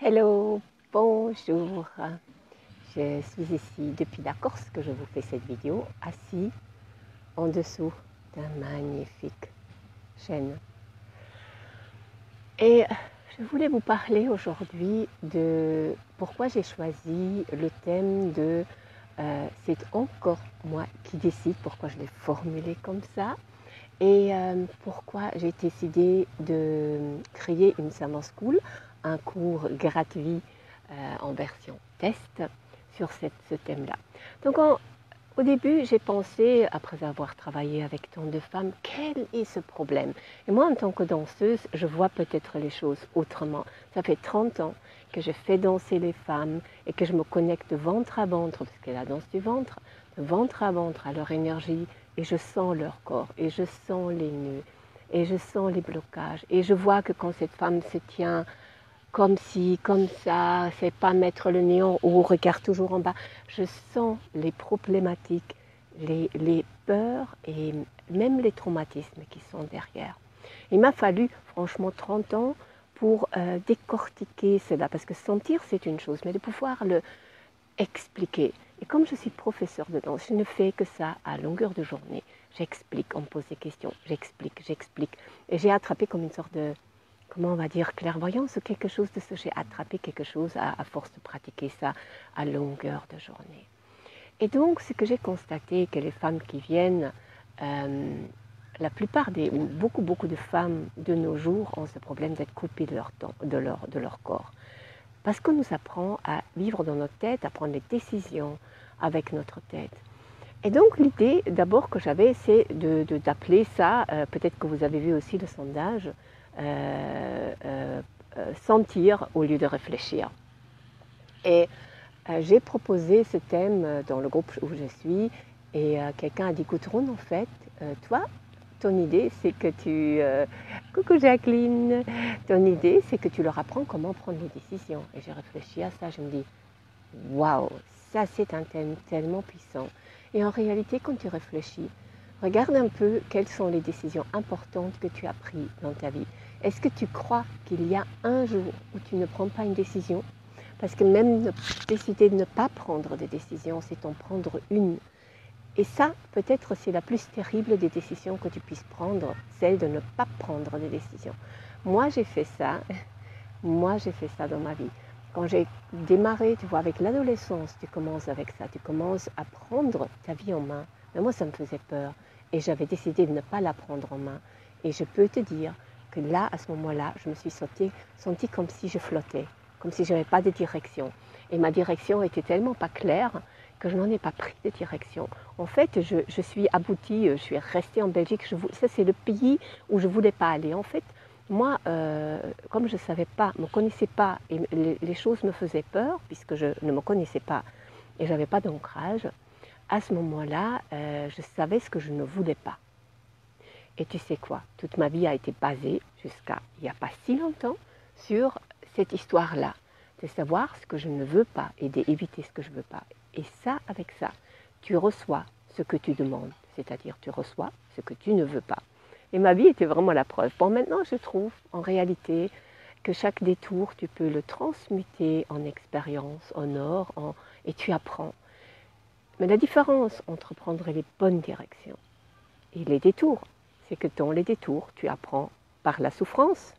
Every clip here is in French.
Hello, bonjour. Je suis ici depuis la Corse que je vous fais cette vidéo, assis en dessous d'un magnifique chêne. Et je voulais vous parler aujourd'hui de pourquoi j'ai choisi le thème de c'est encore moi qui décide, pourquoi je l'ai formulé comme ça, et pourquoi j'ai décidé de créer une Summer School, un cours gratuit en version test sur ce thème-là. Donc au début, j'ai pensé, après avoir travaillé avec tant de femmes, quel est ce problème? Et moi, en tant que danseuse, je vois peut-être les choses autrement. Ça fait 30 ans que je fais danser les femmes et que je me connecte ventre à ventre, parce que la danse du ventre, de ventre à ventre à leur énergie, et je sens leur corps, et je sens les nœuds, et je sens les blocages, et je vois que quand cette femme se tient comme ci, comme ça, c'est pas mettre le nez en haut, regarde toujours en bas. Je sens les problématiques, les peurs et même les traumatismes qui sont derrière. Il m'a fallu franchement 30 ans pour décortiquer cela, parce que sentir c'est une chose, mais de pouvoir le expliquer. Et comme je suis professeur de danse, je ne fais que ça à longueur de journée. J'explique, on me pose des questions, j'explique. Et j'ai attrapé comme une sorte de, comment on va dire, clairvoyance ou quelque chose de ce. J'ai attrapé quelque chose à force de pratiquer ça à longueur de journée. Et donc, ce que j'ai constaté, que les femmes qui viennent, la plupart des, beaucoup de femmes de nos jours ont ce problème d'être coupées de leur temps, de leur corps. Parce qu'on nous apprend à vivre dans notre tête, à prendre des décisions avec notre tête. Et donc l'idée d'abord que j'avais, c'est d'appeler ça, peut-être que vous avez vu aussi le sondage, sentir au lieu de réfléchir. Et j'ai proposé ce thème dans le groupe où je suis, et quelqu'un a dit, Gudrun, en fait, toi, ton idée, c'est que tu... coucou Jacqueline, ton idée, c'est que tu leur apprends comment prendre les décisions. Et j'ai réfléchi à ça, je me dis, waouh, ça c'est un thème tellement puissant. Et en réalité, quand tu réfléchis, regarde un peu quelles sont les décisions importantes que tu as prises dans ta vie. Est-ce que tu crois qu'il y a un jour où tu ne prends pas une décision? Parce que même décider de ne pas prendre des décisions, c'est en prendre une. Et ça, peut-être, c'est la plus terrible des décisions que tu puisses prendre, celle de ne pas prendre des décisions. Moi, j'ai fait ça. Moi, j'ai fait ça dans ma vie. Quand j'ai démarré, tu vois, avec l'adolescence, tu commences avec ça. Tu commences à prendre ta vie en main. Mais moi, ça me faisait peur. Et j'avais décidé de ne pas la prendre en main. Et je peux te dire que là, à ce moment-là, je me suis sentie comme si je flottais, comme si je n'avais pas de direction. Et ma direction était tellement pas claire que je n'en ai pas pris de direction. En fait, je suis aboutie, je suis restée en Belgique. Ça, c'est le pays où je ne voulais pas aller. En fait, moi, comme je ne savais pas, me connaissais pas, et les choses me faisaient peur, puisque je ne me connaissais pas et je n'avais pas d'ancrage, à ce moment-là, je savais ce que je ne voulais pas. Et tu sais quoi? Toute ma vie a été basée, jusqu'à il n'y a pas si longtemps, sur cette histoire-là, de savoir ce que je ne veux pas et d'éviter ce que je ne veux pas. Et ça, avec ça, tu reçois ce que tu demandes, c'est-à-dire tu reçois ce que tu ne veux pas. Et ma vie était vraiment la preuve. Bon, maintenant, je trouve en réalité que chaque détour, tu peux le transmuter en expérience, en or, et tu apprends. Mais la différence entre prendre les bonnes directions et les détours, c'est que dans les détours, tu apprends par la souffrance,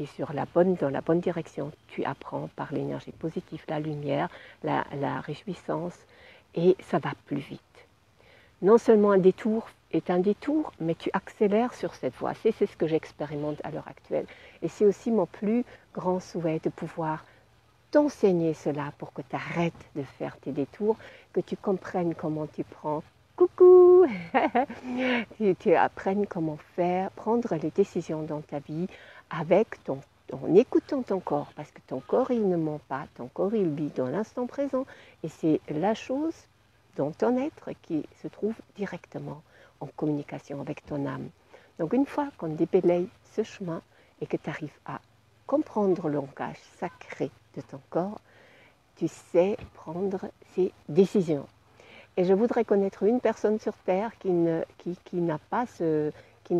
et dans la bonne direction, tu apprends par l'énergie positive, la lumière, la réjouissance, et ça va plus vite. Non seulement un détour est un détour, mais tu accélères sur cette voie. C'est ce que j'expérimente à l'heure actuelle. Et c'est aussi mon plus grand souhait de pouvoir t'enseigner cela pour que tu arrêtes de faire tes détours, que tu comprennes comment tu prends. Coucou tu apprennes comment prendre les décisions dans ta vie avec en écoutant ton corps, parce que ton corps, il ne ment pas, ton corps, il vit dans l'instant présent, et c'est la chose dans ton être qui se trouve directement en communication avec ton âme. Donc une fois qu'on débalaye ce chemin et que tu arrives à comprendre le langage sacré de ton corps, tu sais prendre ces décisions. Et je voudrais connaître une personne sur Terre qui ne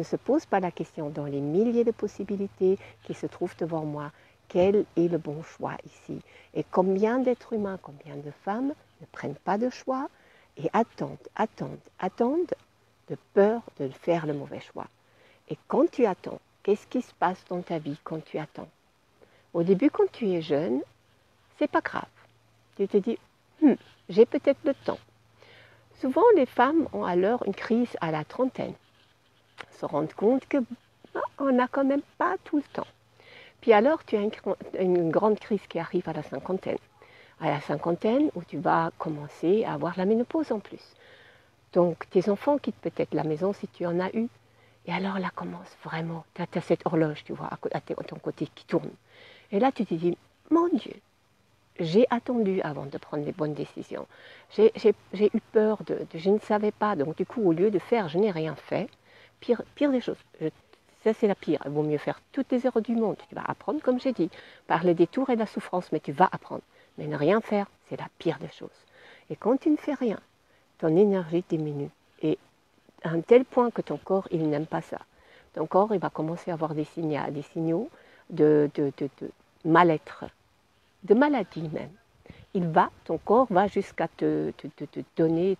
se pose pas la question dans les milliers de possibilités qui se trouvent devant moi. quel est le bon choix ici. Et combien d'êtres humains, combien de femmes ne prennent pas de choix et attendent de peur de faire le mauvais choix. Et quand tu attends, qu'est-ce qui se passe dans ta vie quand tu attends? Au début, quand tu es jeune, c'est pas grave. Tu te dis, j'ai peut-être le temps. Souvent, les femmes ont alors une crise à la trentaine. Se rendent compte qu'on n'a quand même pas tout le temps. Puis alors, tu as une grande crise qui arrive à la cinquantaine. À la cinquantaine, où tu vas commencer à avoir la ménopause en plus. Donc, tes enfants quittent peut-être la maison si tu en as eu. Et alors là commence vraiment, tu as cette horloge, tu vois, à ton côté qui tourne. Et là, tu te dis, mon Dieu, j'ai attendu avant de prendre les bonnes décisions. J'ai eu peur, je ne savais pas. Donc du coup, au lieu de faire, je n'ai rien fait. Pire des choses. Ça, c'est la pire. Il vaut mieux faire toutes les erreurs du monde. Tu vas apprendre, comme j'ai dit, par les détours et la souffrance, mais tu vas apprendre. Mais ne rien faire, c'est la pire des choses. Et quand tu ne fais rien, ton énergie diminue. Et à un tel point que ton corps, il n'aime pas ça. Ton corps, il va commencer à avoir des signaux de mal-être, de maladie même. Ton corps va jusqu'à te donner,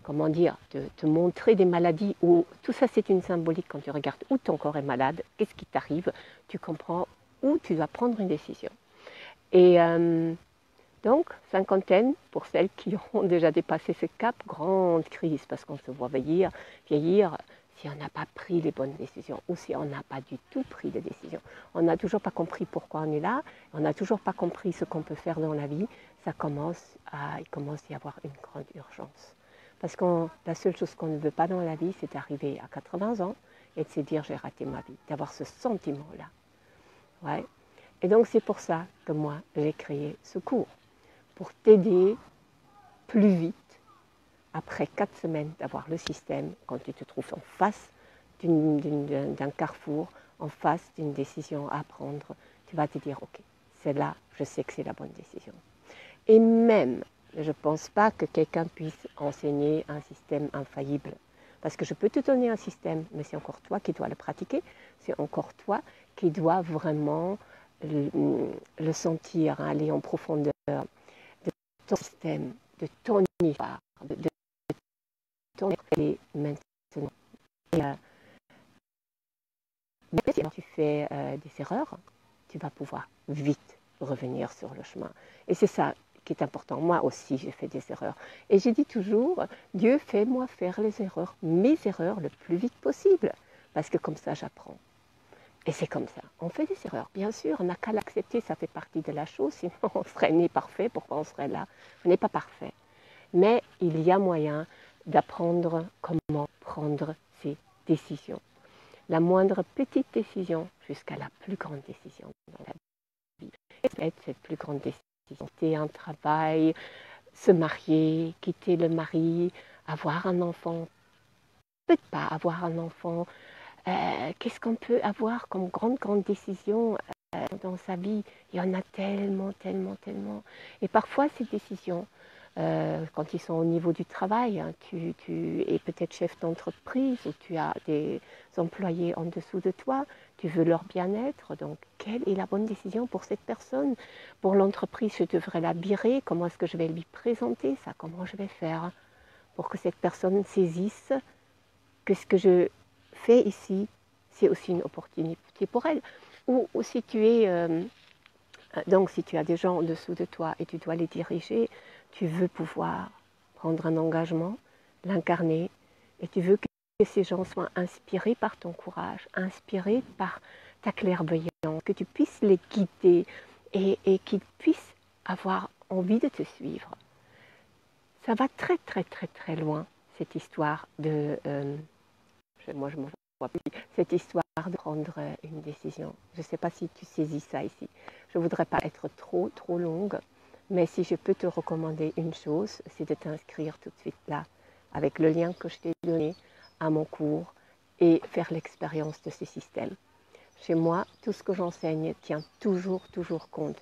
comment dire, te montrer des maladies. Où, tout ça, c'est une symbolique quand tu regardes où ton corps est malade, qu'est-ce qui t'arrive, tu comprends où tu dois prendre une décision. Et donc, cinquantaine, pour celles qui ont déjà dépassé ce cap, grande crise, parce qu'on se voit vieillir si on n'a pas pris les bonnes décisions ou si on n'a pas du tout pris de décisions. On n'a toujours pas compris pourquoi on est là, on n'a toujours pas compris ce qu'on peut faire dans la vie, il commence à y avoir une grande urgence. Parce que la seule chose qu'on ne veut pas dans la vie, c'est d'arriver à 80 ans et de se dire j'ai raté ma vie, d'avoir ce sentiment-là. Ouais. Et donc c'est pour ça que moi, j'ai créé ce cours, pour t'aider plus vite, après 4 semaines d'avoir le système, quand tu te trouves en face d'un carrefour, en face d'une décision à prendre, tu vas te dire, ok, c'est là, je sais que c'est la bonne décision. Et même, je ne pense pas que quelqu'un puisse enseigner un système infaillible. Parce que je peux te donner un système, mais c'est encore toi qui dois le pratiquer, c'est encore toi qui dois vraiment le sentir, aller en profondeur de ton système, de ton histoire, de ton et maintenant. Et, même si tu fais des erreurs, tu vas pouvoir vite revenir sur le chemin. Et c'est ça qui est important. Moi aussi, j'ai fait des erreurs. Et j'ai dit toujours, Dieu, fais-moi faire mes erreurs le plus vite possible. Parce que comme ça, j'apprends. Et c'est comme ça. On fait des erreurs, bien sûr. On n'a qu'à l'accepter, ça fait partie de la chose. Sinon, on serait né parfait. Pourquoi on serait là? On n'est pas parfait. Mais il y a moyen d'apprendre comment prendre ses décisions. La moindre petite décision jusqu'à la plus grande décision dans la vie. Et cette plus grande décision, quitter un travail, se marier, quitter le mari, avoir un enfant, peut-être pas avoir un enfant. Qu'est-ce qu'on peut avoir comme grande décision dans sa vie? Il y en a tellement. Et parfois, ces décisions, quand ils sont au niveau du travail, hein, tu es peut-être chef d'entreprise ou tu as des employés en dessous de toi, tu veux leur bien-être, donc quelle est la bonne décision pour cette personne? Pour l'entreprise, je devrais la virer, comment est-ce que je vais lui présenter ça? Comment je vais faire pour que cette personne saisisse que ce que je fais ici, c'est aussi une opportunité pour elle? Ou si tu es... donc si tu as des gens en dessous de toi et tu dois les diriger, tu veux pouvoir prendre un engagement, l'incarner, et tu veux que ces gens soient inspirés par ton courage, inspirés par ta clairvoyance, que tu puisses les guider et qu'ils puissent avoir envie de te suivre. Ça va très loin, cette histoire de... moi je m'en vois plus, cette histoire de prendre une décision. Je ne sais pas si tu saisis ça ici. Je ne voudrais pas être trop longue, mais si je peux te recommander une chose, c'est de t'inscrire tout de suite là, avec le lien que je t'ai donné à mon cours, et faire l'expérience de ces systèmes. Chez moi, tout ce que j'enseigne tient toujours compte